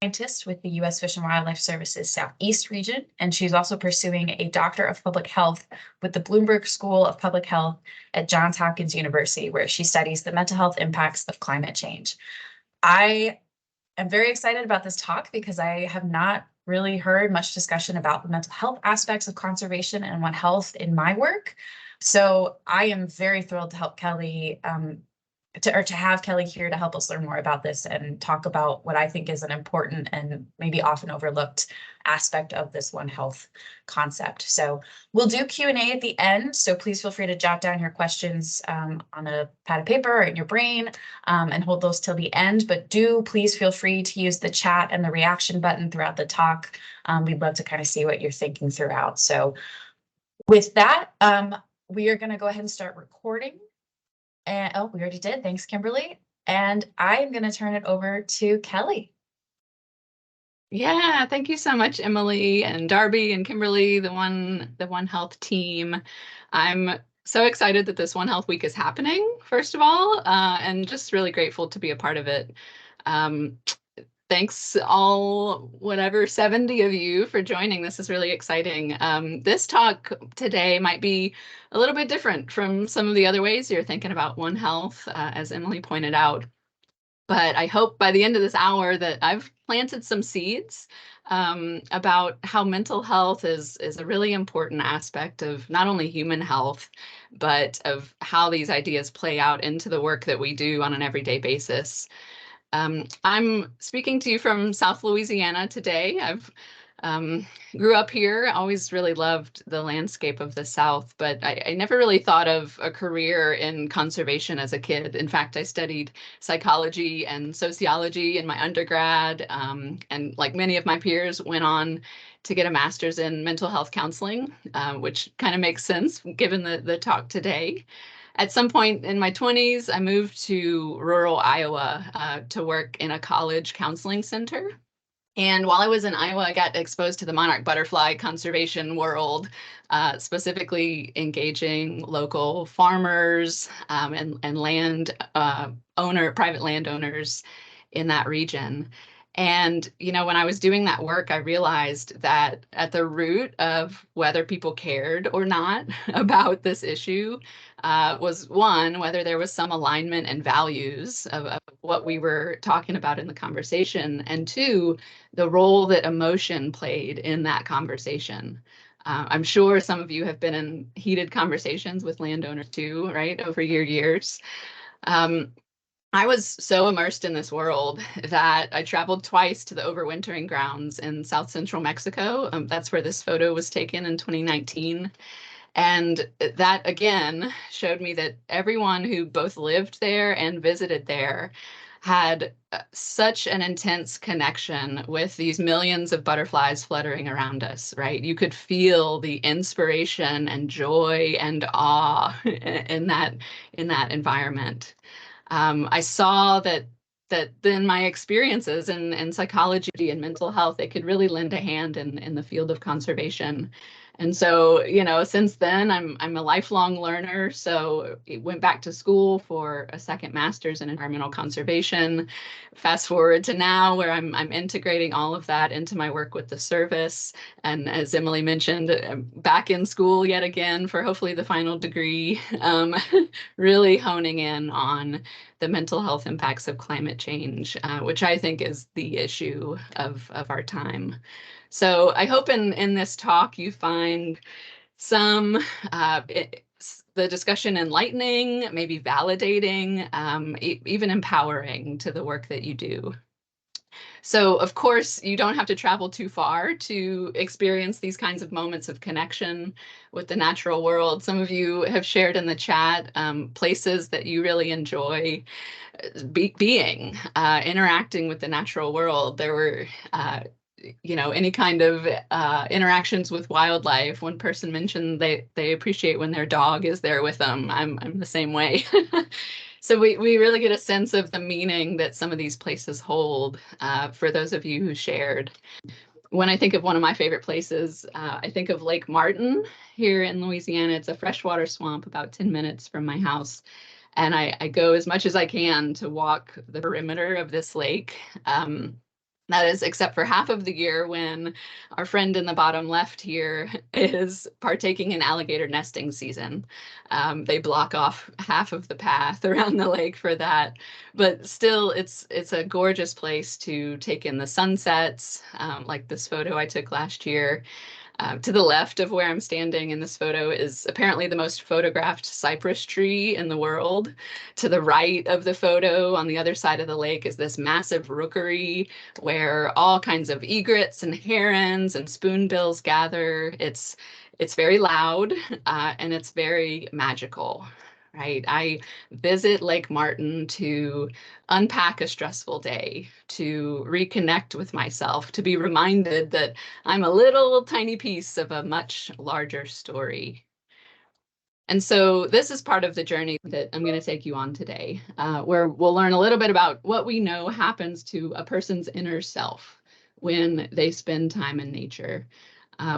Scientist with the U.S. Fish and Wildlife Service's Southeast region, and she's also pursuing a Doctor of Public Health with the Bloomberg School of Public Health at Johns Hopkins University, where she studies the mental health impacts of climate change. I am very excited about this talk because I have not really heard much discussion about the mental health aspects of conservation and One Health in my work. So I am very thrilled to help Kelly to have Kelly here to help us learn more about this and talk about what I think is an important and maybe often overlooked aspect of this One Health concept. So we'll do Q&A at the end, so please feel free to jot down your questions on a pad of paper or in your brain and hold those till the end, but do please feel free to use the chat and the reaction button throughout the talk. We'd love to kind of see what you're thinking throughout. So with that, we are going to go ahead and start recording. And oh, we already did. Thanks, Kimberly. And I am going to turn it over to Kelly. Yeah, thank you so much, Emily and Darby and Kimberly, the One Health team. I'm so excited that this One Health Week is happening, first of all, and just really grateful to be a part of it. Thanks all, whatever, 70 of you for joining. This is really exciting. This talk today might be a little bit different from some of the other ways you're thinking about One Health, as Emily pointed out. But I hope by the end of this hour that I've planted some seeds about how mental health is a really important aspect of not only human health, but of how these ideas play out into the work that we do on an everyday basis. I'm speaking to you from South Louisiana today. I've grew up here, always really loved the landscape of the South, but I never really thought of a career in conservation as a kid. In fact, I studied psychology and sociology in my undergrad, and like many of my peers, went on to get a master's in mental health counseling, which kind of makes sense given the talk today. At some point in my 20s, I moved to rural Iowa to work in a college counseling center. And while I was in Iowa, I got exposed to the monarch butterfly conservation world, specifically engaging local farmers and private landowners in that region. And, you know, when I was doing that work, I realized that at the root of whether people cared or not about this issue was, one, whether there was some alignment and values of what we were talking about in the conversation, and two, the role that emotion played in that conversation. I'm sure some of you have been in heated conversations with landowners too, right, over your years. I was so immersed in this world that I traveled twice to the overwintering grounds in South Central Mexico. That's where this photo was taken in 2019. And that, again, showed me that everyone who both lived there and visited there had such an intense connection with these millions of butterflies fluttering around us, right? You could feel the inspiration and joy and awe in that environment. I saw that then my experiences in psychology and mental health, they could really lend a hand in the field of conservation. And so, you know, since then, I'm a lifelong learner. So I went back to school for a second master's in environmental conservation. Fast forward to now, where I'm integrating all of that into my work with the service. And as Emily mentioned, I'm back in school yet again for hopefully the final degree, really honing in on the mental health impacts of climate change, which I think is the issue of our time. So I hope in this talk you find some the discussion enlightening, maybe validating, even empowering to the work that you do. So, of course, you don't have to travel too far to experience these kinds of moments of connection with the natural world. Some of you have shared in the chat places that you really enjoy being, interacting with the natural world. There were you know, any kind of interactions with wildlife. One person mentioned they appreciate when their dog is there with them. I'm the same way. So we really get a sense of the meaning that some of these places hold for those of you who shared. When I think of one of my favorite places, I think of Lake Martin here in Louisiana. It's a freshwater swamp about 10 minutes from my house. And I go as much as I can to walk the perimeter of this lake. That is, except for half of the year when our friend in the bottom left here is partaking in alligator nesting season. They block off half of the path around the lake for that. But still, it's a gorgeous place to take in the sunsets, like this photo I took last year. To the left of where I'm standing in this photo is apparently the most photographed cypress tree in the world. To the right of the photo, on the other side of the lake, is this massive rookery where all kinds of egrets and herons and spoonbills gather. It's very loud, and it's very magical, right? I visit Lake Martin to unpack a stressful day, to reconnect with myself, to be reminded that I'm a little tiny piece of a much larger story. And so this is part of the journey that I'm going to take you on today, where we'll learn a little bit about what we know happens to a person's inner self when they spend time in nature.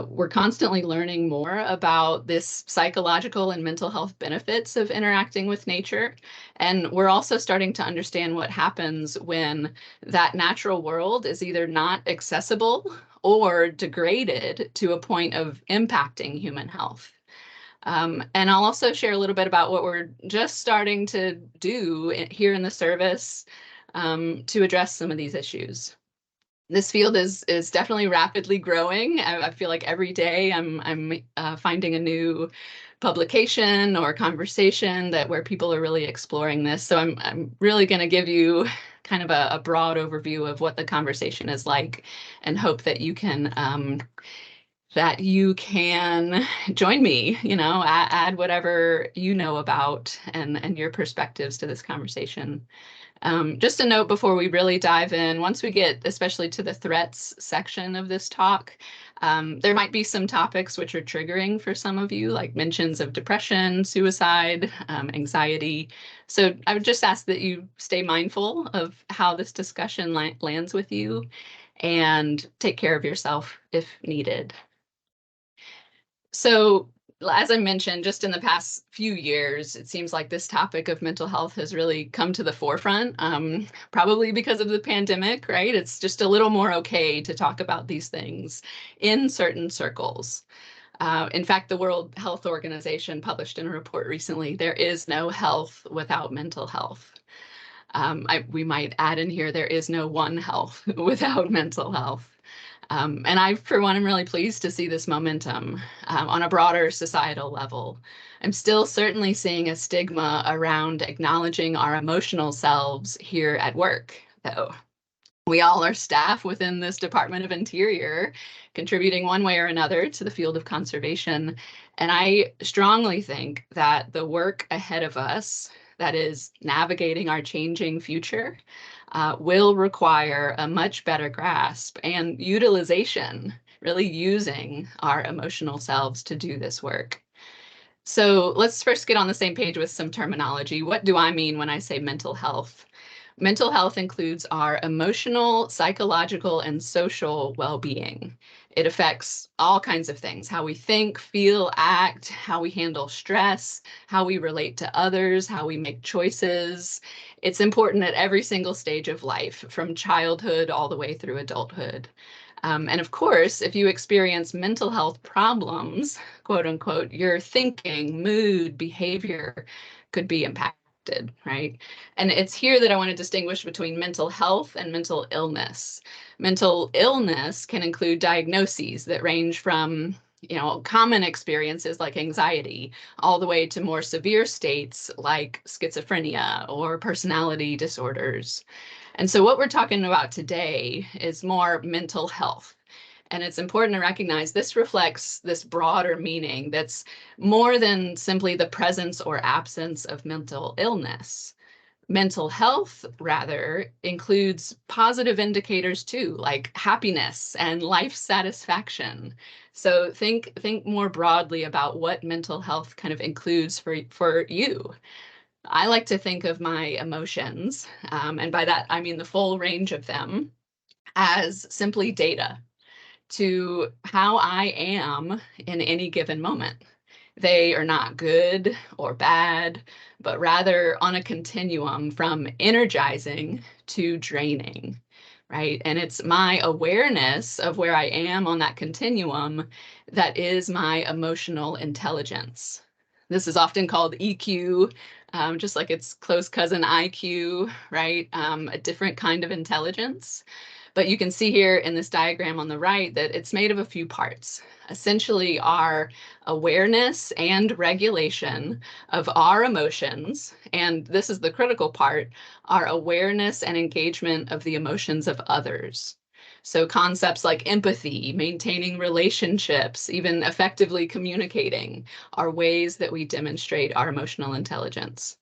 We're constantly learning more about this psychological and mental health benefits of interacting with nature. And we're also starting to understand what happens when that natural world is either not accessible or degraded to a point of impacting human health. And I'll also share a little bit about what we're just starting to do here in the service to address some of these issues. This field is definitely rapidly growing. I feel like every day I'm finding a new publication or conversation where people are really exploring this. So I'm really going to give you kind of a broad overview of what the conversation is like, and hope that you can join me, add whatever you know about and your perspectives to this conversation. Just a note before we really dive in, once we get especially to the threats section of this talk, there might be some topics which are triggering for some of you, like mentions of depression, suicide, anxiety. So I would just ask that you stay mindful of how this discussion lands with you, and take care of yourself if needed. So, as I mentioned, just in the past few years, it seems like this topic of mental health has really come to the forefront, probably because of the pandemic, right? It's just a little more okay to talk about these things in certain circles. In fact, the World Health Organization published in a report recently, there is no health without mental health. We might add in here, there is no one health without mental health. And I, for one, am really pleased to see this momentum on a broader societal level. I'm still certainly seeing a stigma around acknowledging our emotional selves here at work, though. We all are staff within this Department of Interior, contributing one way or another to the field of conservation. And I strongly think that the work ahead of us, that is navigating our changing future, will require a much better grasp and utilization, really using our emotional selves to do this work. So let's first get on the same page with some terminology. What do I mean when I say mental health? Mental health includes our emotional, psychological, and social well-being. It affects all kinds of things: how we think, feel, act, how we handle stress, how we relate to others, how we make choices. It's important at every single stage of life, from childhood all the way through adulthood. And of course, if you experience mental health problems, quote unquote, your thinking, mood, behavior could be impacted, right? And it's here that I want to distinguish between mental health and mental illness. Mental illness can include diagnoses that range from common experiences like anxiety, all the way to more severe states like schizophrenia or personality disorders. And so what we're talking about today is more mental health. And it's important to recognize this reflects this broader meaning that's more than simply the presence or absence of mental illness. Mental health, rather, includes positive indicators too, like happiness and life satisfaction. So think more broadly about what mental health kind of includes for you. I like to think of my emotions, and by that I mean the full range of them, as simply data to how I am in any given moment. They are not good or bad, but rather on a continuum from energizing to draining. right? And it's my awareness of where I am on that continuum that is my emotional intelligence. This is often called EQ, just like its close cousin IQ, right? A different kind of intelligence. But you can see here in this diagram on the right that it's made of a few parts. Essentially, our awareness and regulation of our emotions, and this is the critical part, our awareness and engagement of the emotions of others. So concepts like empathy, maintaining relationships, even effectively communicating are ways that we demonstrate our emotional intelligence.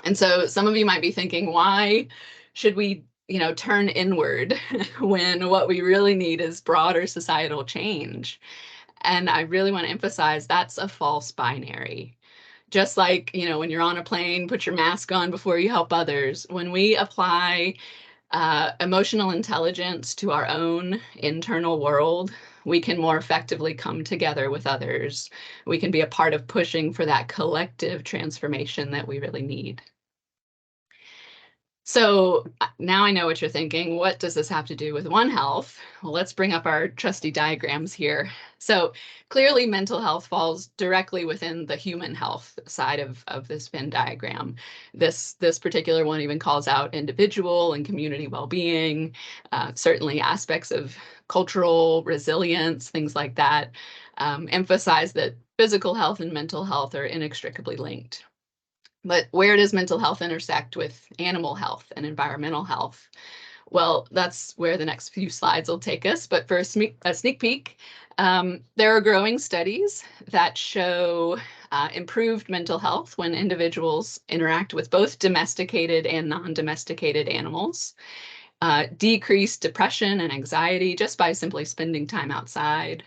And so some of you might be thinking, why should we, turn inward when what we really need is broader societal change? And I really want to emphasize that's a false binary. Just like, when you're on a plane, put your mask on before you help others. When we apply emotional intelligence to our own internal world, we can more effectively come together with others. We can be a part of pushing for that collective transformation that we really need. So now I know what you're thinking. What does this have to do with One Health? Well, let's bring up our trusty diagrams here. So clearly mental health falls directly within the human health side of this Venn diagram. This particular one even calls out individual and community well-being, certainly aspects of cultural resilience, things like that, emphasize that physical health and mental health are inextricably linked. But where does mental health intersect with animal health and environmental health? Well, that's where the next few slides will take us. But for a sneak peek, there are growing studies that show improved mental health when individuals interact with both domesticated and non-domesticated animals. Decreased depression and anxiety just by simply spending time outside,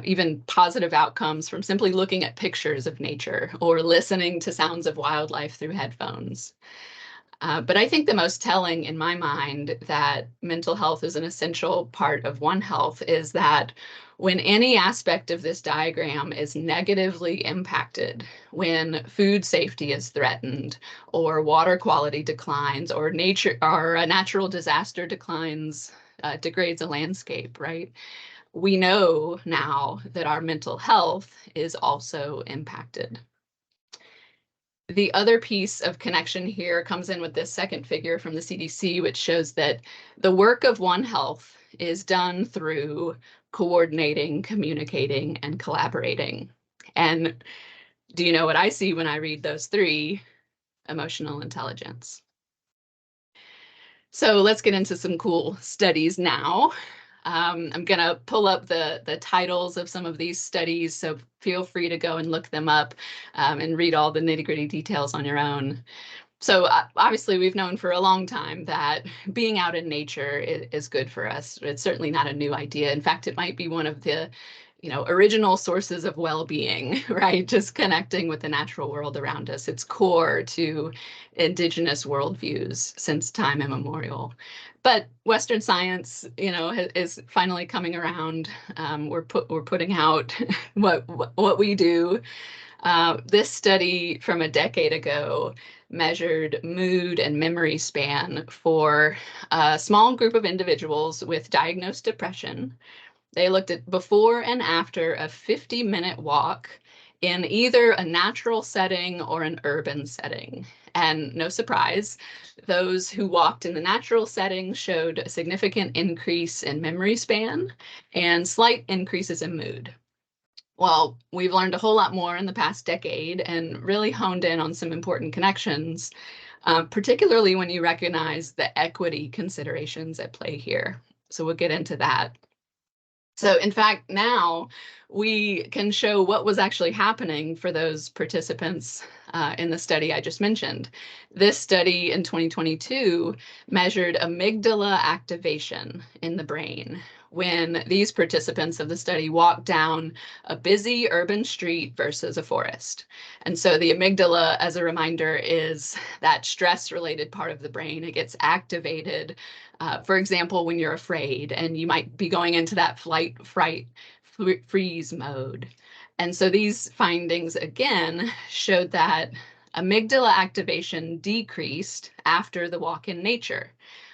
even positive outcomes from simply looking at pictures of nature or listening to sounds of wildlife through headphones. But I think the most telling in my mind that mental health is an essential part of One Health is that when any aspect of this diagram is negatively impacted, when food safety is threatened, or water quality declines, or a natural disaster declines, degrades a landscape, right? We know now that our mental health is also impacted. The other piece of connection here comes in with this second figure from the CDC, which shows that the work of One Health is done through coordinating, communicating, and collaborating. And do you know what I see when I read those three? Emotional intelligence. So let's get into some cool studies now. I'm going to pull up the titles of some of these studies, so feel free to go and look them up and read all the nitty-gritty details on your own. So obviously, we've known for a long time that being out in nature is good for us. It's certainly not a new idea. In fact, it might be one of the original sources of well-being, right? Just connecting with the natural world around us. It's core to indigenous worldviews since time immemorial. But Western science, is finally coming around. We're putting out what we do. This study from a decade ago measured mood and memory span for a small group of individuals with diagnosed depression. They looked at before and after a 50-minute walk in either a natural setting or an urban setting. And no surprise, those who walked in the natural setting showed a significant increase in memory span and slight increases in mood. Well, we've learned a whole lot more in the past decade and really honed in on some important connections, particularly when you recognize the equity considerations at play here. So we'll get into that. So in fact, now we can show what was actually happening for those participants in the study I just mentioned. This study in 2022 measured amygdala activation in the brain when these participants of the study walked down a busy urban street versus a forest. And so the amygdala, as a reminder, is that stress-related part of the brain. It gets activated, for example, when you're afraid, and you might be going into that flight, fright, freeze mode. And so these findings, again, showed that amygdala activation decreased after the walk in nature,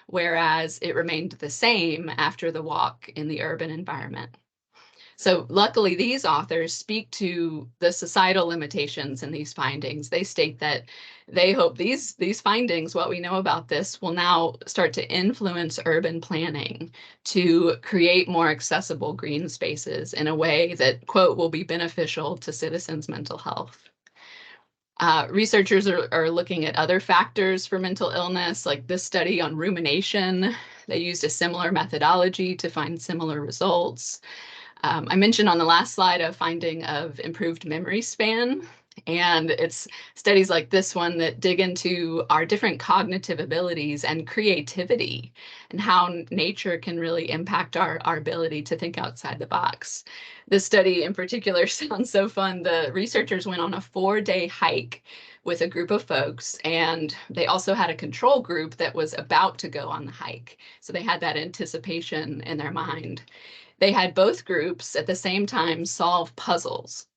whereas it remained the same after the walk in the urban environment. So luckily, these authors speak to the societal limitations in these findings. They state that they hope these findings, what we know about this, will now start to influence urban planning to create more accessible green spaces in a way that, quote, will be beneficial to citizens' mental health. Researchers are looking at other factors for mental illness, like this study on rumination. They used a similar methodology to find similar results. I mentioned on the last slide a finding of improved memory span, and it's studies like this one that dig into our different cognitive abilities and creativity and how nature can really impact our ability to think outside the box. This study in particular sounds so fun. The researchers went on a 4-day hike with a group of folks, and they also had a control group that was about to go on the hike. So they had that anticipation in their mind. They had both groups at the same time solve puzzles,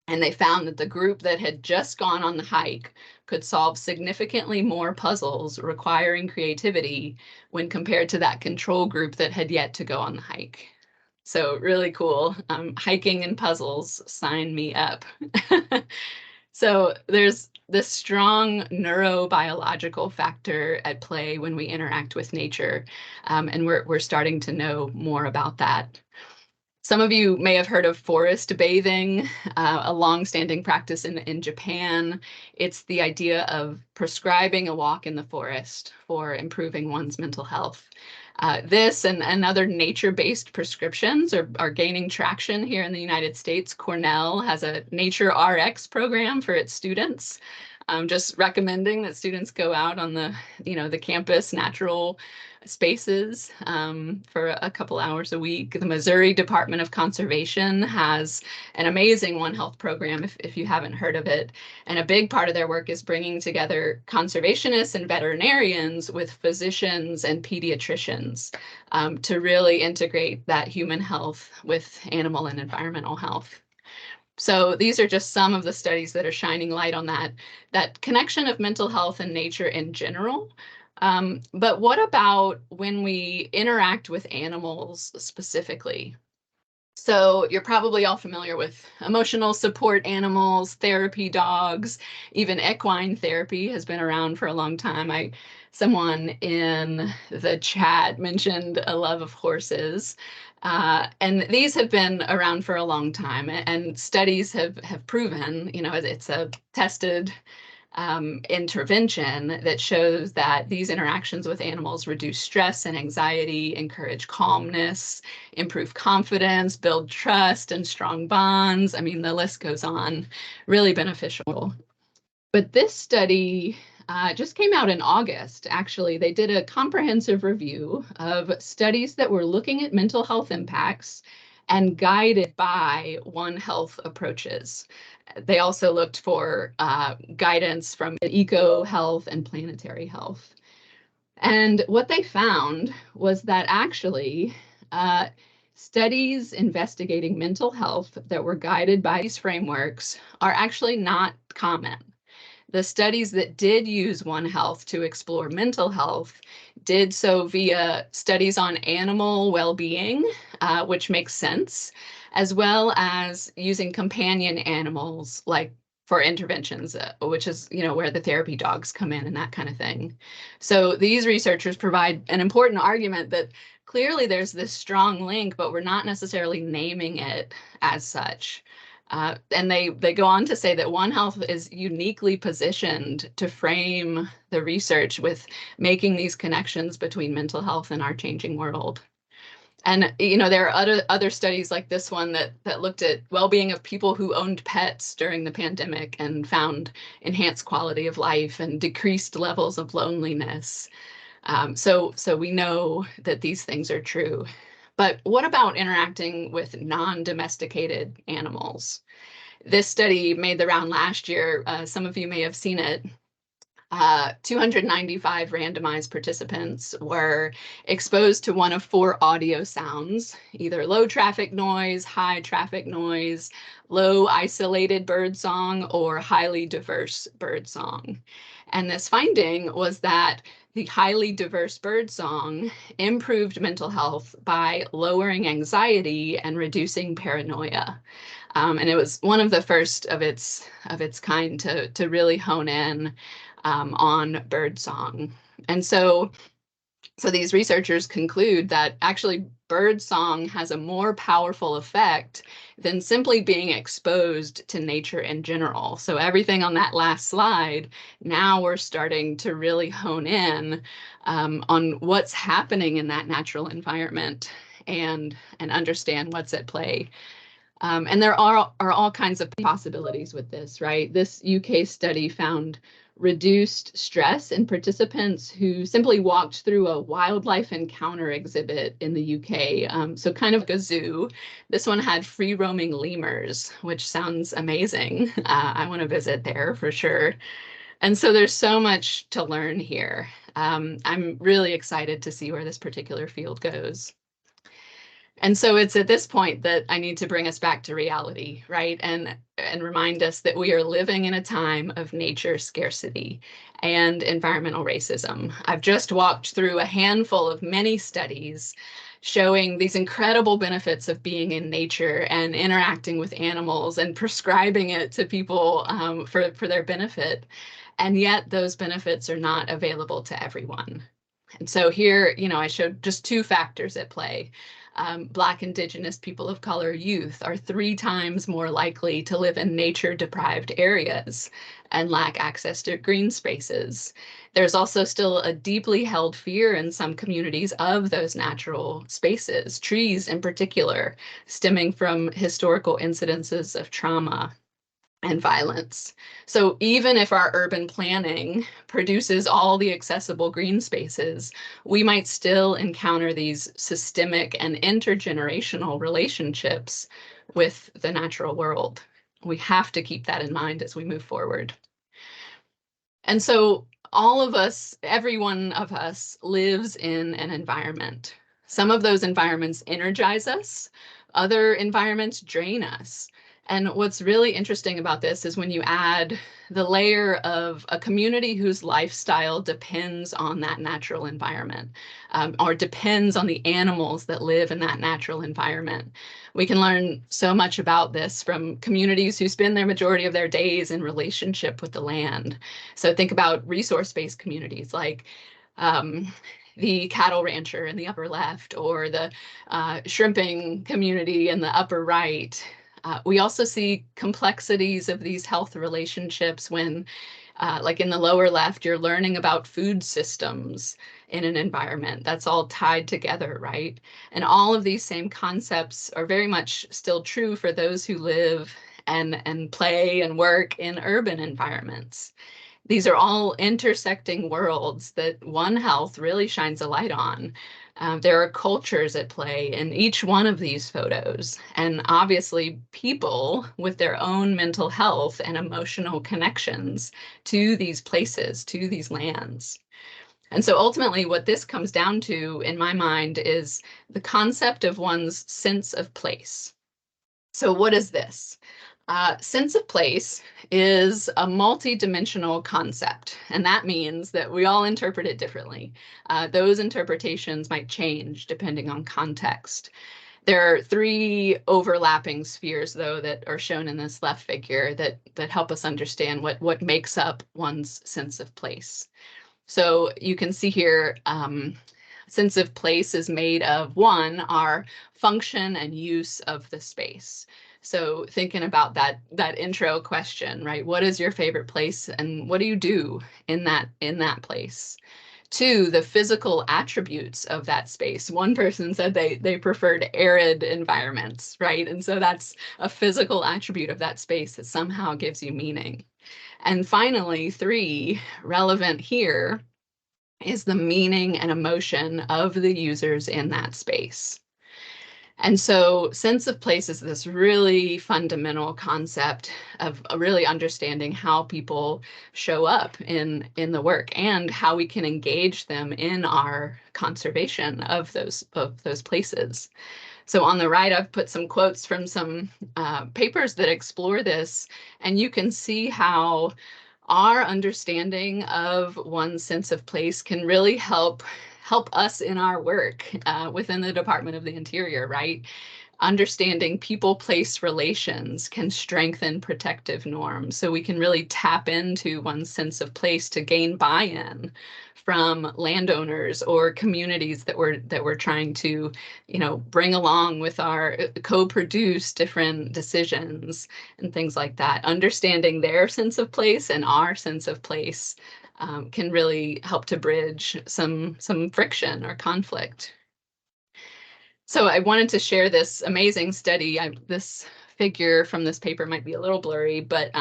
and they found that the group that had just gone on the hike could solve significantly more puzzles requiring creativity when compared to that control group that had yet to go on the hike. So really cool. Hiking and puzzles, sign me up. So there's this strong neurobiological factor at play when we interact with nature, and we're starting to know more about that. Some of you may have heard of forest bathing, a long-standing practice in Japan. It's the idea of prescribing a walk in the forest for improving one's mental health. This and other nature-based prescriptions are gaining traction here in the United States. Cornell has a Nature RX program for its students. Just recommending that students go out on the campus natural spaces for a couple hours a week. The Missouri Department of Conservation has an amazing One Health program, if you haven't heard of it. And a big part of their work is bringing together conservationists and veterinarians with physicians and pediatricians to really integrate that human health with animal and environmental health. So these are just some of the studies that are shining light on that connection of mental health and nature in general. But what about when we interact with animals specifically? So you're probably all familiar with emotional support animals, therapy dogs, even equine therapy has been around for a long time. Someone in the chat mentioned a love of horses. And these have been around for a long time, and studies have proven, it's a tested intervention that shows that these interactions with animals reduce stress and anxiety, encourage calmness, improve confidence, build trust and strong bonds. I mean, the list goes on, really beneficial. But this study just came out in August. Actually, they did a comprehensive review of studies that were looking at mental health impacts and guided by One Health approaches. They also looked for guidance from eco health and planetary health. And what they found was that actually studies investigating mental health that were guided by these frameworks are actually not common. The studies that did use One Health to explore mental health did so via studies on animal well-being, which makes sense, as well as using companion animals like for interventions, which is where the therapy dogs come in and that kind of thing. So these researchers provide an important argument that clearly there's this strong link, but we're not necessarily naming it as such. And they go on to say that One Health is uniquely positioned to frame the research with making these connections between mental health and our changing world. And there are other studies like this one that looked at well-being of people who owned pets during the pandemic and found enhanced quality of life and decreased levels of loneliness. So we know that these things are true. But what about interacting with non-domesticated animals? This study made the round last year. Some of you may have seen it. 295 randomized participants were exposed to one of 4 audio sounds, either low traffic noise, high traffic noise, low isolated bird song, or highly diverse bird song. And this finding was that the highly diverse birdsong improved mental health by lowering anxiety and reducing paranoia. And it was one of the first of its kind to really hone in on birdsong. And so these researchers conclude that actually birdsong has a more powerful effect than simply being exposed to nature in general. So everything on that last slide, now we're starting to really hone in on what's happening in that natural environment and understand what's at play. And there are all kinds of possibilities with this, right? This UK study found reduced stress in participants who simply walked through a wildlife encounter exhibit in the UK. So kind of like a zoo. This one had free roaming lemurs, which sounds amazing. I want to visit there for sure. And so there's so much to learn here. I'm really excited to see where this particular field goes. And so it's at this point that I need to bring us back to reality, right? And remind us that we are living in a time of nature scarcity and environmental racism. I've just walked through a handful of many studies showing these incredible benefits of being in nature and interacting with animals and prescribing it to people for their benefit. And yet those benefits are not available to everyone. And so here, I showed just two factors at play. Black, Indigenous, people of color, youth are 3 times more likely to live in nature-deprived areas and lack access to green spaces. There's also still a deeply held fear in some communities of those natural spaces, trees in particular, stemming from historical incidences of trauma and violence. So even if our urban planning produces all the accessible green spaces, we might still encounter these systemic and intergenerational relationships with the natural world. We have to keep that in mind as we move forward. And so all of us, every one of us, lives in an environment. Some of those environments energize us, other environments drain us. And what's really interesting about this is when you add the layer of a community whose lifestyle depends on that natural environment, or depends on the animals that live in that natural environment. We can learn so much about this from communities who spend their majority of their days in relationship with the land. So think about resource-based communities like the cattle rancher in the upper left, or the shrimping community in the upper right. We also see complexities of these health relationships when, like in the lower left, you're learning about food systems in an environment. That's all tied together, right? And all of these same concepts are very much still true for those who live and play and work in urban environments. These are all intersecting worlds that One Health really shines a light on. There are cultures at play in each one of these photos, and obviously people with their own mental health and emotional connections to these places, to these lands. And so ultimately what this comes down to, in my mind, is the concept of one's sense of place. So what is this? Sense of place is a multi-dimensional concept, and that means that we all interpret it differently. Those interpretations might change depending on context. There are 3 overlapping spheres, though, that are shown in this left figure that help us understand what makes up one's sense of place. So you can see here, sense of place is made of, 1, our function and use of the space. So thinking about that intro question, right? What is your favorite place and what do you do in that place? 2, the physical attributes of that space. One person said they preferred arid environments, right? And so that's a physical attribute of that space that somehow gives you meaning. And finally, 3, relevant here, is the meaning and emotion of the users in that space. And so sense of place is this really fundamental concept of really understanding how people show up in the work and how we can engage them in our conservation of those places. So on the right, I've put some quotes from some papers that explore this, and you can see how our understanding of one's sense of place can really help us in our work within the Department of the Interior, right? Understanding people-place relations can strengthen protective norms. So we can really tap into one's sense of place to gain buy-in from landowners or communities that we're trying to, bring along with our co-produce different decisions and things like that. Understanding their sense of place and our sense of place can really help to bridge some friction or conflict. So I wanted to share this amazing study. This figure from this paper might be a little blurry, but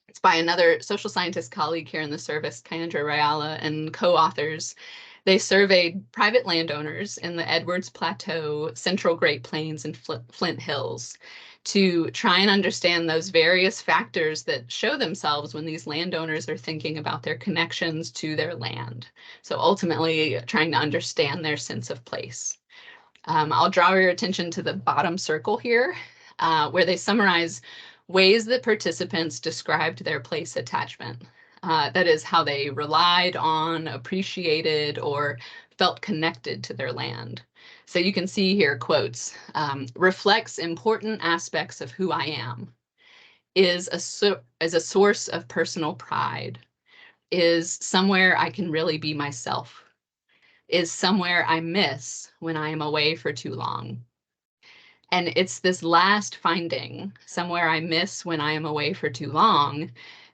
it's by another social scientist colleague here in the service, Kyandra Rayala, and co-authors. They surveyed private landowners in the Edwards Plateau, Central Great Plains, and Flint Hills to try and understand those various factors that show themselves when these landowners are thinking about their connections to their land. So ultimately trying to understand their sense of place. I'll draw your attention to the bottom circle here, where they summarize ways that participants described their place attachment. That is how they relied on, appreciated, or felt connected to their land. So you can see here quotes, reflects important aspects of who I am, is a source of personal pride, is somewhere I can really be myself, is somewhere I miss when I am away for too long. And it's this last finding, somewhere I miss when I am away for too long,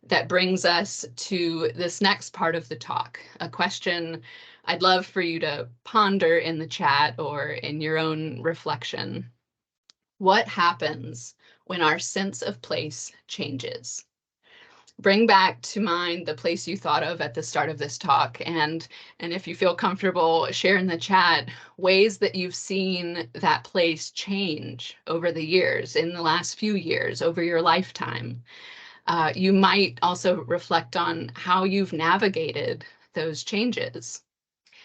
that brings us to this next part of the talk, a question I'd love for you to ponder in the chat or in your own reflection. What happens when our sense of place changes? Bring back to mind the place you thought of at the start of this talk. And if you feel comfortable, share in the chat ways that you've seen that place change over the years, in the last few years, over your lifetime. You might also reflect on how you've navigated those changes.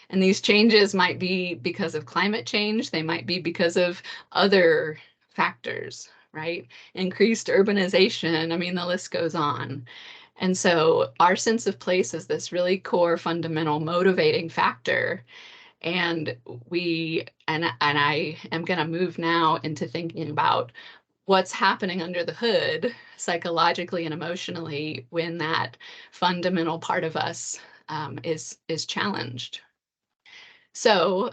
And these changes might be because of climate change. They might be because of other factors, right? Increased urbanization. I mean, the list goes on. And so our sense of place is this really core, fundamental, motivating factor. And I am going to move now into thinking about what's happening under the hood psychologically and emotionally when that fundamental part of us is challenged. So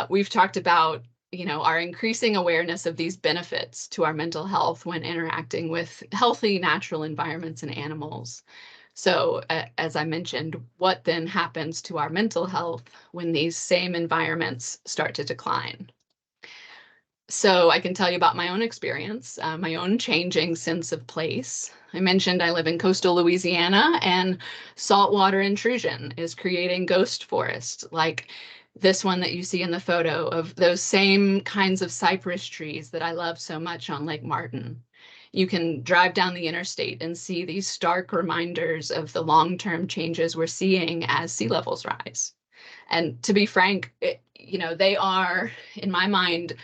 we've talked about our increasing awareness of these benefits to our mental health when interacting with healthy natural environments and animals. So as I mentioned, what then happens to our mental health when these same environments start to decline? So I can tell you about my own experience, my own changing sense of place. I mentioned I live in coastal Louisiana, and saltwater intrusion is creating ghost forests like this one that you see in the photo, of those same kinds of cypress trees that I love so much on Lake Martin. You can drive down the interstate and see these stark reminders of the long-term changes we're seeing as sea levels rise. And to be frank, they are, in my mind,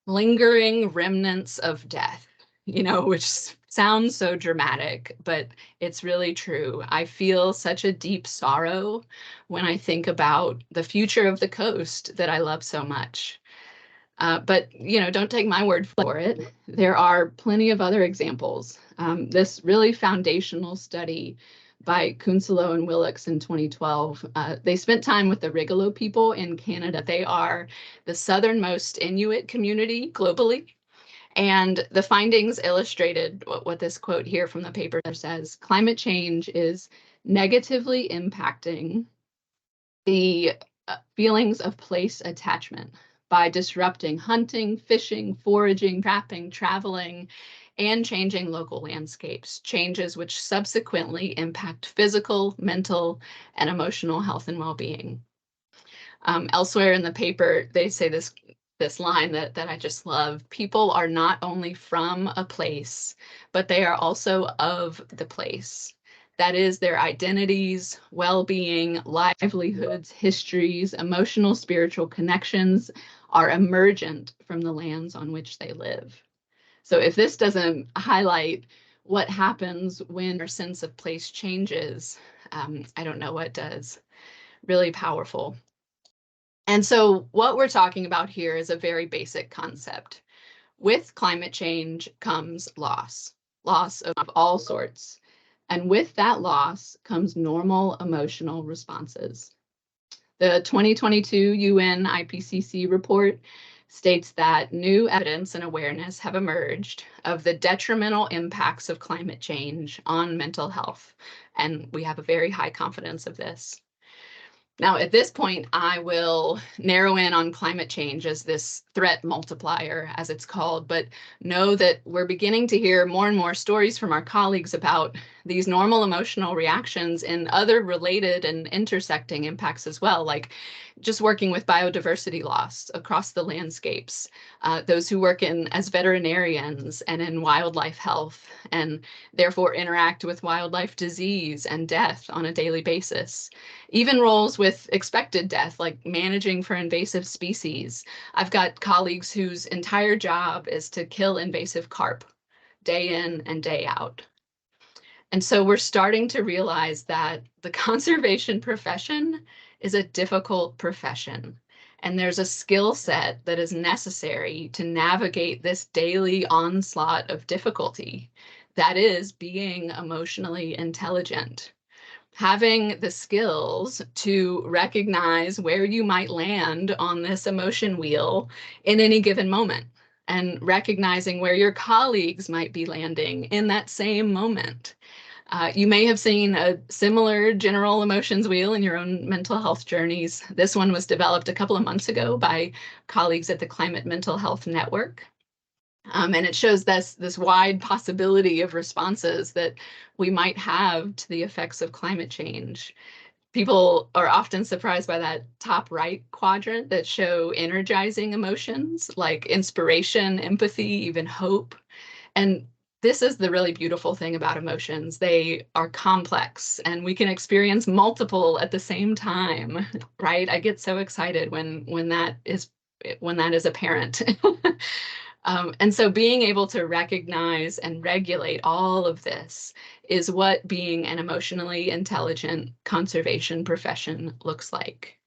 lingering remnants of death, which sounds so dramatic, but it's really true. I feel such a deep sorrow when I think about the future of the coast that I love so much. But, don't take my word for it. There are plenty of other examples. This really foundational study by Kunselo and Willix in 2012, they spent time with the Rigolo people in Canada. They are the southernmost Inuit community globally. And the findings illustrated what this quote here from the paper says: climate change is negatively impacting the feelings of place attachment by disrupting hunting, fishing, foraging, trapping, traveling, and changing local landscapes, changes which subsequently impact physical, mental, and emotional health and well-being. Elsewhere in the paper, they say this line that I just love: people are not only from a place, but they are also of the place. That is, their identities, well-being, livelihoods, histories, emotional, spiritual connections are emergent from the lands on which they live. So if this doesn't highlight what happens when our sense of place changes. I don't know what does. Really powerful. And so what we're talking about here is a very basic concept. With climate change comes loss of all sorts. And with that loss comes normal emotional responses. The 2022 UN IPCC report states that new evidence and awareness have emerged of the detrimental impacts of climate change on mental health. And we have a very high confidence of this. Now, at this point, I will narrow in on climate change as this threat multiplier, as it's called, but know that we're beginning to hear more and more stories from our colleagues about these normal emotional reactions and other related and intersecting impacts as well, like just working with biodiversity loss across the landscapes, those who work as veterinarians and in wildlife health, and therefore interact with wildlife disease and death on a daily basis. Even roles with expected death, like managing for invasive species. I've got colleagues whose entire job is to kill invasive carp, day in and day out. And so we're starting to realize that the conservation profession is a difficult profession. And there's a skill set that is necessary to navigate this daily onslaught of difficulty. That is being emotionally intelligent. Having the skills to recognize where you might land on this emotion wheel in any given moment, and recognizing where your colleagues might be landing in that same moment. You may have seen a similar general emotions wheel in your own mental health journeys. This one was developed a couple of months ago by colleagues at the Climate Mental Health Network. And it shows this wide possibility of responses that we might have to the effects of climate change. People are often surprised by that top right quadrant that show energizing emotions like inspiration, empathy, even hope. And this is the really beautiful thing about emotions. They are complex and we can experience multiple at the same time, right? I get so excited when that is apparent. And so being able to recognize and regulate all of this is what being an emotionally intelligent conservation profession looks like.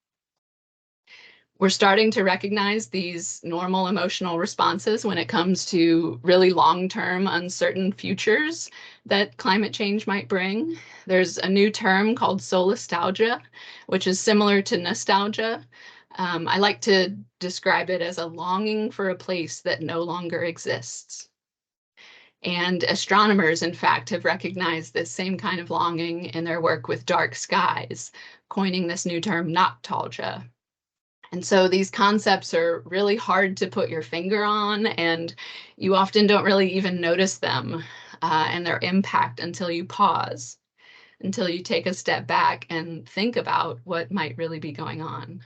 We're starting to recognize these normal emotional responses when it comes to really long-term uncertain futures that climate change might bring. There's a new term called solastalgia, which is similar to nostalgia. I like to describe it as a longing for a place that no longer exists. And astronomers, in fact, have recognized this same kind of longing in their work with dark skies, coining this new term noctalgia. And so these concepts are really hard to put your finger on, and you often don't really even notice them and their impact until you pause, until you take a step back and think about what might really be going on.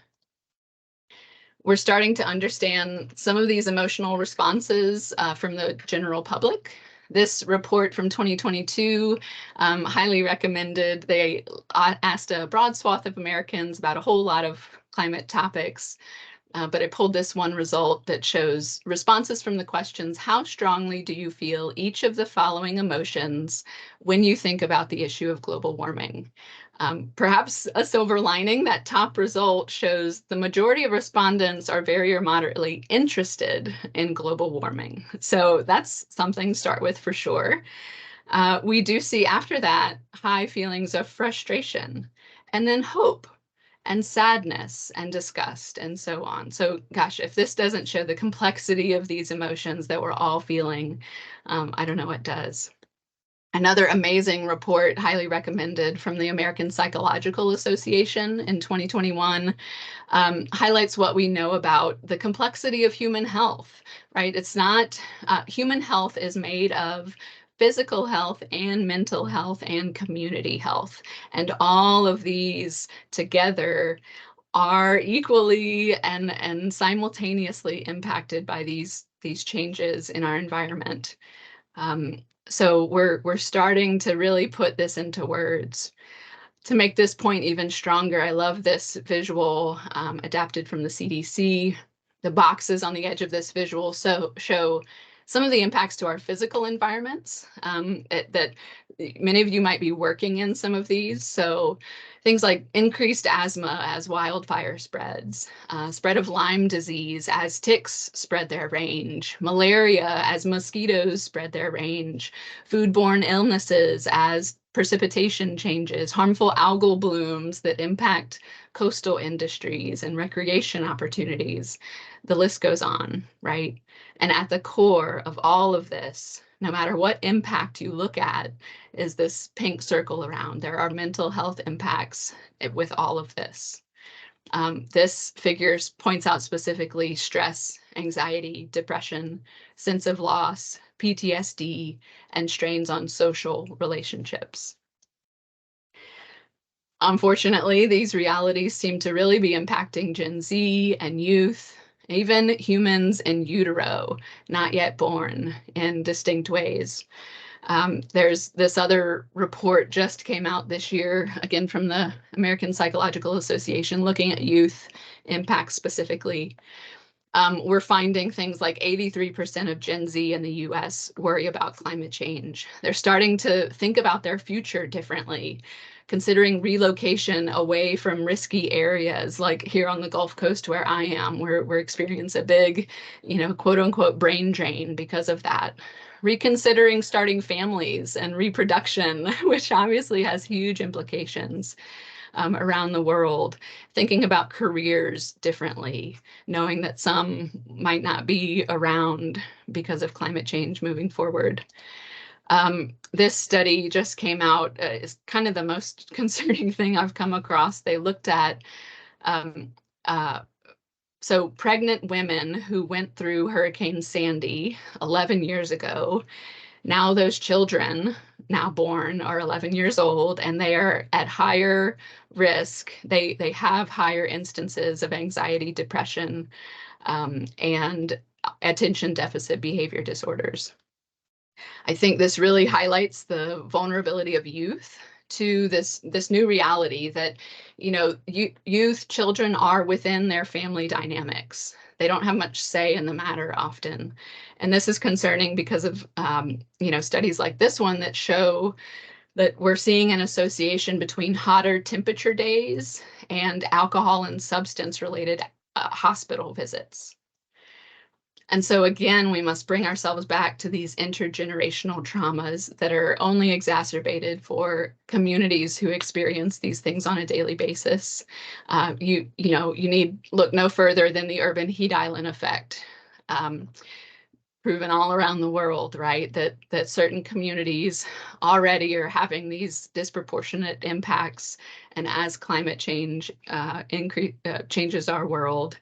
We're starting to understand some of these emotional responses from the general public. This report from 2022, highly recommended. They asked a broad swath of Americans about a whole lot of climate topics, but it pulled this one result that shows responses from the questions: how strongly do you feel each of the following emotions when you think about the issue of global warming? Perhaps a silver lining, that top result shows the majority of respondents are very or moderately interested in global warming. So that's something to start with for sure. We do see after that high feelings of frustration, and then hope, and sadness, and disgust, and so on. So gosh, if this doesn't show the complexity of these emotions that we're all feeling, I don't know what does. Another amazing report, highly recommended, from the American Psychological Association in 2021, highlights what we know about the complexity of human health, right? It's not, human health is made of physical health and mental health and community health. And all of these together are equally and simultaneously impacted by these changes in our environment. So we're starting to really put this into words. To make this point even stronger, I love this visual adapted from the CDC. The boxes on the edge of this visual show Some of the impacts to our physical environments that many of you might be working in some of these. So things like increased asthma as wildfire spreads, spread of Lyme disease as ticks spread their range, malaria as mosquitoes spread their range, foodborne illnesses as precipitation changes, harmful algal blooms that impact coastal industries and recreation opportunities. The list goes on, right? And at the core of all of this, no matter what impact you look at, is this pink circle around. There are mental health impacts with all of this. This figure points out specifically stress, anxiety, depression, sense of loss, PTSD, and strains on social relationships. Unfortunately, these realities seem to really be impacting Gen Z and youth, even humans in utero, not yet born, in distinct ways. There's this other report just came out this year, again from the American Psychological Association, looking at youth impacts specifically. We're finding things like 83% of Gen Z in the US worry about climate change. They're starting to think about their future differently, considering relocation away from risky areas like here on the Gulf Coast where I am, we're experiencing a big, quote unquote, brain drain because of that. Reconsidering starting families and reproduction, which obviously has huge implications around the world, thinking about careers differently, knowing that some might not be around because of climate change moving forward. This study just came out, is kind of the most concerning thing I've come across. They looked at so pregnant women who went through Hurricane Sandy 11 years ago, now those children, now born, are 11 years old, and they are at higher risk. They have higher instances of anxiety, depression, and attention deficit behavior disorders. I think this really highlights the vulnerability of youth to this new reality that, youth children are within their family dynamics. They don't have much say in the matter often. And this is concerning because of, studies like this one that show that we're seeing an association between hotter temperature days and alcohol and substance related hospital visits. And so again, we must bring ourselves back to these intergenerational traumas that are only exacerbated for communities who experience these things on a daily basis. You need look no further than the urban heat island effect, proven all around the world, right? That certain communities already are having these disproportionate impacts, and as climate change changes our world,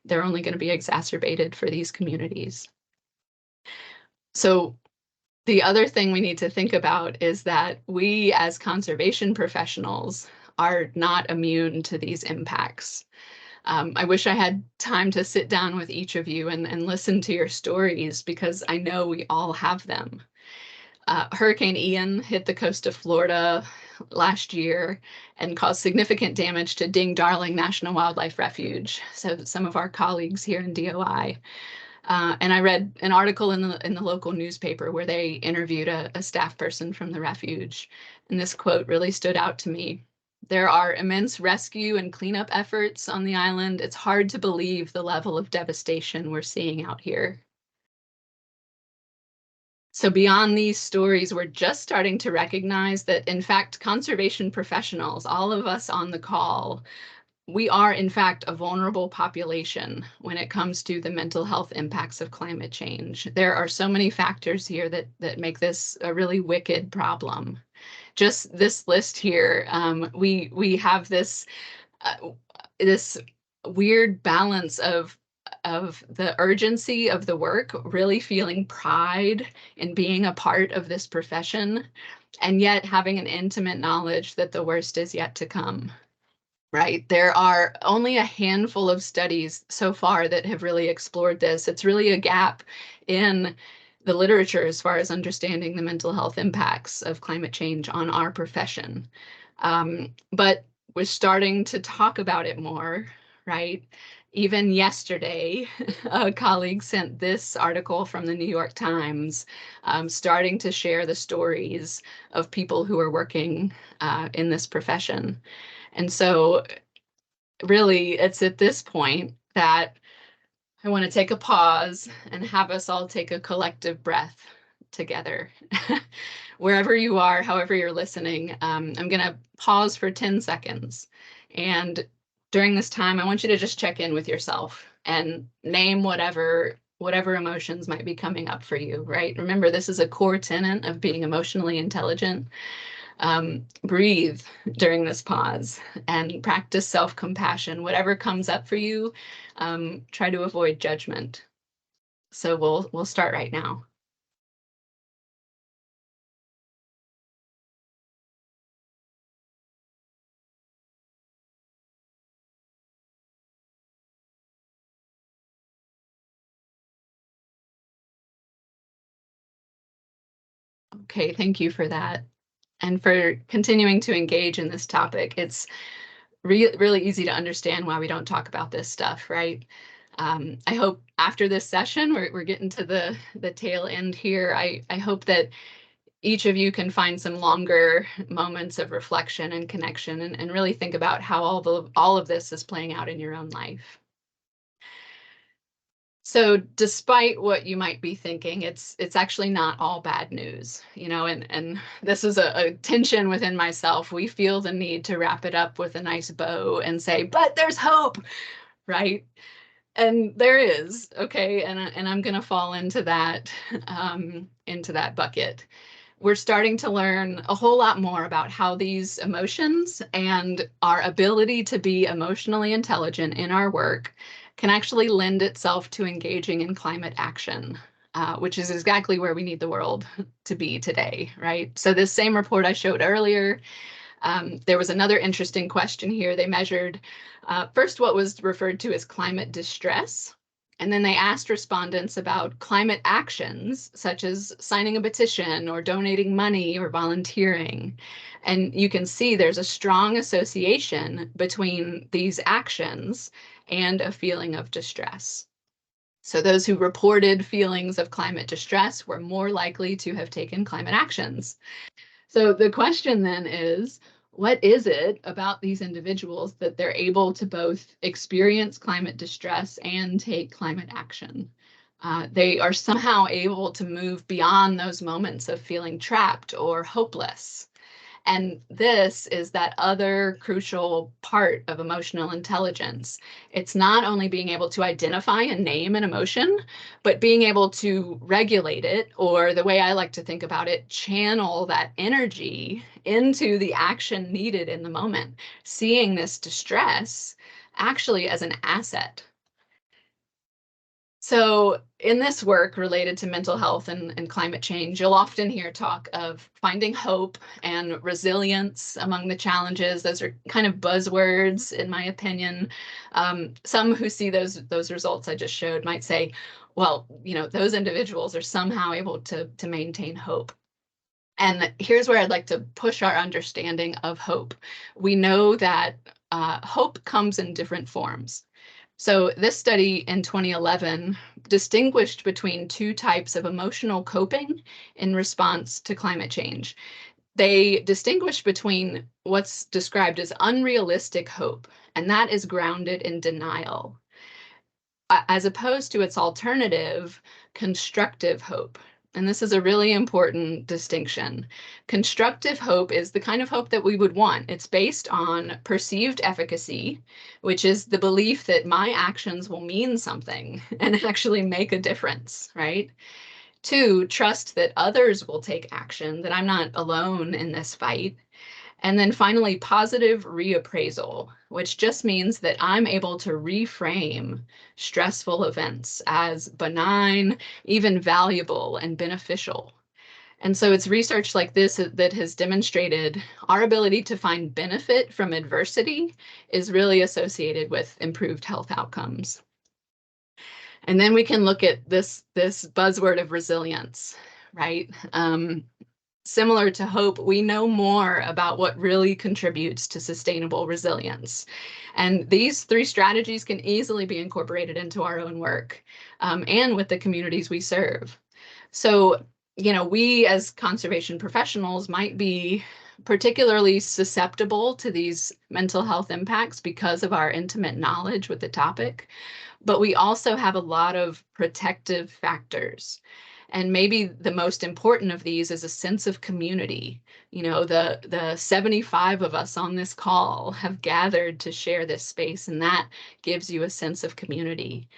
they're only going to be exacerbated for these communities. So the other thing we need to think about is that we as conservation professionals are not immune to these impacts. I wish I had time to sit down with each of you and listen to your stories, because I know we all have them. Hurricane Ian hit the coast of Florida last year and caused significant damage to Ding Darling National Wildlife Refuge. So some of our colleagues here in DOI. And I read an article in the local newspaper where they interviewed a staff person from the refuge. And this quote really stood out to me. "There are immense rescue and cleanup efforts on the island. It's hard to believe the level of devastation we're seeing out here." So beyond these stories, we're just starting to recognize that, in fact, conservation professionals, all of us on the call, we are, in fact, a vulnerable population when it comes to the mental health impacts of climate change. There are so many factors here that make this a really wicked problem. Just this list here, we have this this weird balance of the urgency of the work, really feeling pride in being a part of this profession, and yet having an intimate knowledge that the worst is yet to come. Right. There are only a handful of studies so far that have really explored this. It's really a gap in the literature as far as understanding the mental health impacts of climate change on our profession. But we're starting to talk about it more, right? Even yesterday, a colleague sent this article from the New York Times, starting to share the stories of people who are working in this profession. And so really, it's at this point that I want to take a pause and have us all take a collective breath together. Wherever you are, however you're listening, I'm going to pause for 10 seconds. And during this time, I want you to just check in with yourself and name whatever emotions might be coming up for you, right? Remember, this is a core tenet of being emotionally intelligent. Breathe during this pause and practice self-compassion. Whatever comes up for you, try to avoid judgment. So we'll start right now. Okay, thank you for that. And for continuing to engage in this topic. It's really easy to understand why we don't talk about this stuff, right? I hope after this session, we're getting to the tail end here. I hope that each of you can find some longer moments of reflection and connection and really think about how all of this is playing out in your own life. So despite what you might be thinking, it's actually not all bad news, and this is a tension within myself. We feel the need to wrap it up with a nice bow and say, but there's hope, right? And there is, okay, and I'm gonna fall into that bucket. We're starting to learn a whole lot more about how these emotions and our ability to be emotionally intelligent in our work can actually lend itself to engaging in climate action, which is exactly where we need the world to be today, right? So this same report I showed earlier, there was another interesting question here. They measured first what was referred to as climate distress. And then they asked respondents about climate actions, such as signing a petition or donating money or volunteering. And you can see there's a strong association between these actions and a feeling of distress. So those who reported feelings of climate distress were more likely to have taken climate actions. So the question then is, what is it about these individuals that they're able to both experience climate distress and take climate action? They are somehow able to move beyond those moments of feeling trapped or hopeless. And this is that other crucial part of emotional intelligence. It's not only being able to identify and name an emotion, but being able to regulate it, or the way I like to think about it, channel that energy into the action needed in the moment, seeing this distress actually as an asset. So in this work related to mental health and climate change, you'll often hear talk of finding hope and resilience among the challenges. Those are kind of buzzwords, in my opinion. Some who see those results I just showed might say, well, those individuals are somehow able to maintain hope. And here's where I'd like to push our understanding of hope. We know that hope comes in different forms. So this study in 2011 distinguished between two types of emotional coping in response to climate change. They distinguished between what's described as unrealistic hope, and that is grounded in denial, as opposed to its alternative, constructive hope. And this is a really important distinction. Constructive hope is the kind of hope that we would want. It's based on perceived efficacy, which is the belief that my actions will mean something and actually make a difference, right? 2, trust that others will take action, that I'm not alone in this fight. And then finally, positive reappraisal, which just means that I'm able to reframe stressful events as benign, even valuable and beneficial. And so it's research like this that has demonstrated our ability to find benefit from adversity is really associated with improved health outcomes. And then we can look at this buzzword of resilience, right? similar to hope, we know more about what really contributes to sustainable resilience. And these 3 strategies can easily be incorporated into our own work and with the communities we serve. So, we as conservation professionals might be particularly susceptible to these mental health impacts because of our intimate knowledge with the topic, but we also have a lot of protective factors. And maybe the most important of these is a sense of community. The 75 of us on this call have gathered to share this space, and that gives you a sense of community.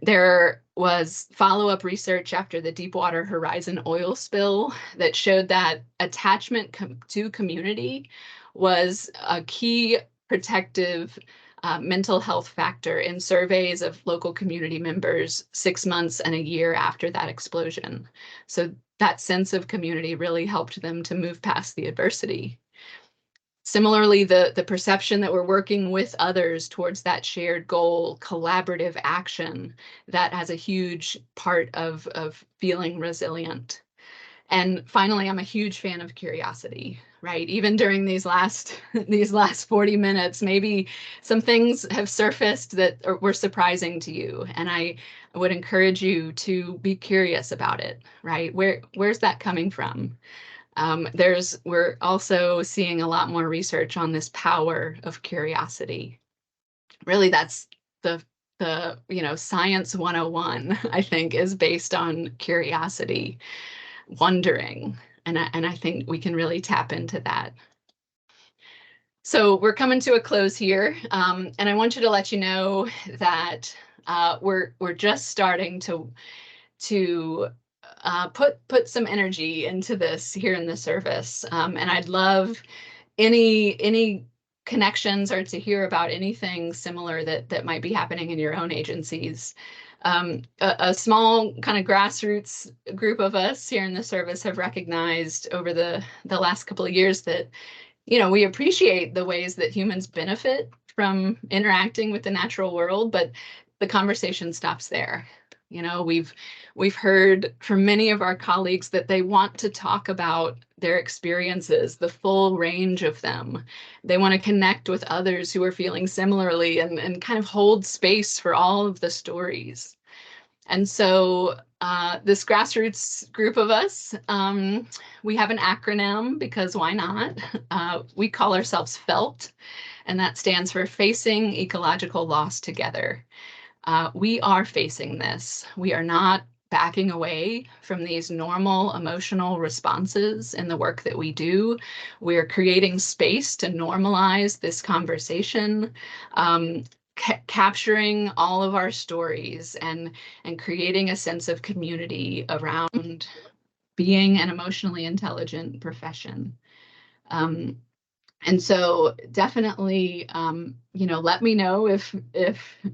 There was follow-up research after the Deepwater Horizon oil spill that showed that attachment to community was a key protective mental health factor in surveys of local community members 6 months and a year after that explosion. So that sense of community really helped them to move past the adversity. Similarly, the perception that we're working with others towards that shared goal, collaborative action, that has a huge part of feeling resilient. And finally, I'm a huge fan of curiosity, right? Even during these last 40 minutes, maybe some things have surfaced that were surprising to you. And I would encourage you to be curious about it, right? Where's that coming from? We're also seeing a lot more research on this power of curiosity. Really, that's the science 101, I think, is based on curiosity, wondering, and I think we can really tap into that. So we're coming to a close here, and I want you to let you know that we're just starting to put some energy into this here in the service, and I'd love any connections or to hear about anything similar that might be happening in your own agencies. A small kind of grassroots group of us here in the service have recognized over the last couple of years that we appreciate the ways that humans benefit from interacting with the natural world, but the conversation stops there. We've heard from many of our colleagues that they want to talk about their experiences, the full range of them. They want to connect with others who are feeling similarly and kind of hold space for all of the stories. And so this grassroots group of us, we have an acronym because why not? We call ourselves FELT, and that stands for Facing Ecological Loss Together. We are facing this. We are not backing away from these normal emotional responses in the work that we do. We're creating space to normalize this conversation, capturing all of our stories and creating a sense of community around being an emotionally intelligent profession. And so definitely, let me know if,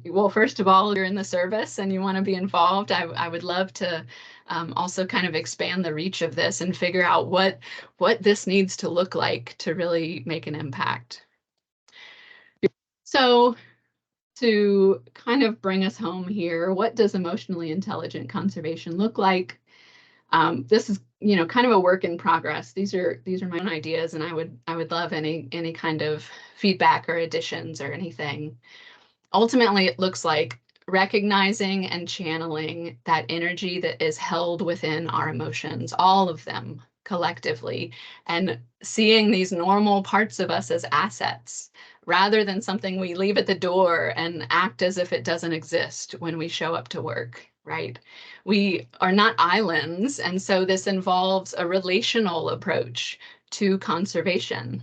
well, first of all, you're in the service and you want to be involved. I would love to also kind of expand the reach of this and figure out what this needs to look like to really make an impact. So to kind of bring us home here, what does emotionally intelligent conservation look like? This is, kind of a work in progress. These are my own ideas, and I would love any kind of feedback or additions or anything. Ultimately, it looks like recognizing and channeling that energy that is held within our emotions, all of them collectively, and seeing these normal parts of us as assets rather than something we leave at the door and act as if it doesn't exist when we show up to work. Right? We are not islands, and so this involves a relational approach to conservation.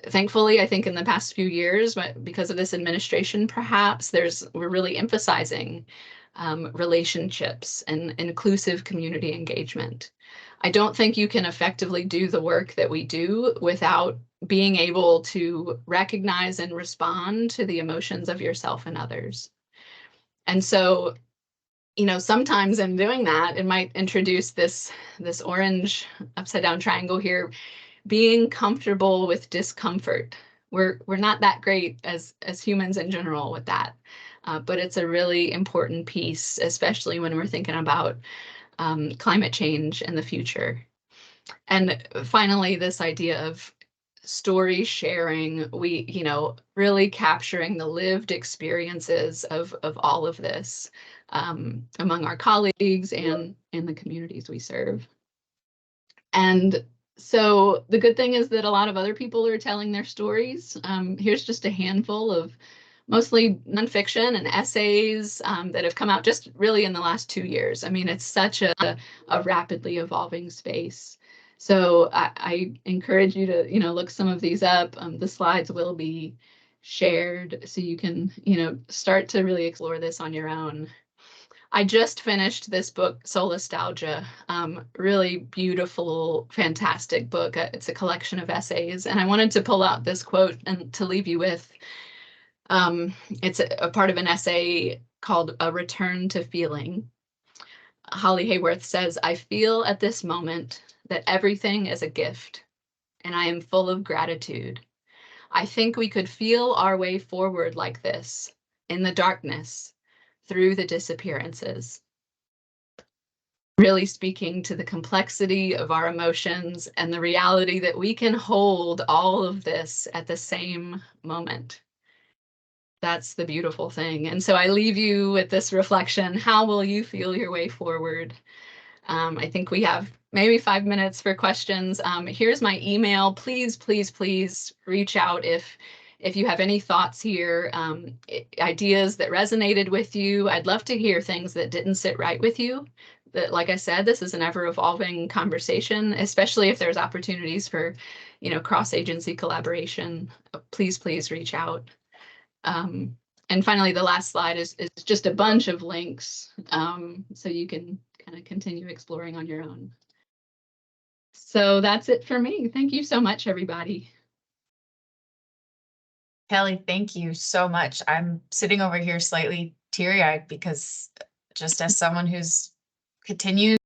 Thankfully, I think in the past few years, because of this administration, perhaps we're really emphasizing relationships and inclusive community engagement. I don't think you can effectively do the work that we do without being able to recognize and respond to the emotions of yourself and others. And so sometimes in doing that, it might introduce this orange upside down triangle here, being comfortable with discomfort. We're not that great as humans in general with that, but it's a really important piece, especially when we're thinking about climate change in the future. And finally, this idea of story sharing, really capturing the lived experiences of all of this among our colleagues and in the communities we serve. And so the good thing is that a lot of other people are telling their stories. Here's just a handful of mostly nonfiction and essays that have come out just really in the last 2 years. I mean, it's such a rapidly evolving space. So I encourage you to, look some of these up. The slides will be shared so you can, start to really explore this on your own. I just finished this book, Solastalgia, really beautiful, fantastic book. It's a collection of essays, and I wanted to pull out this quote and to leave you with. It's a part of an essay called A Return to Feeling. Holly Hayworth says, "I feel at this moment that everything is a gift, and I am full of gratitude. I think we could feel our way forward like this, in the darkness, through the disappearances." Really speaking to the complexity of our emotions and the reality that we can hold all of this at the same moment. That's the beautiful thing. And so I leave you with this reflection. How will you feel your way forward? I think we have maybe 5 minutes for questions. Here's my email. Please, please, please reach out if you have any thoughts here, ideas that resonated with you. I'd love to hear things that didn't sit right with you. That, like I said, this is an ever-evolving conversation, especially if there's opportunities for, cross-agency collaboration. Please, please reach out. And finally, the last slide is just a bunch of links, so you can kind of continue exploring on your own. So that's it for me. Thank you so much, everybody. Kelly, thank you so much. I'm sitting over here slightly teary-eyed because just as someone who's continued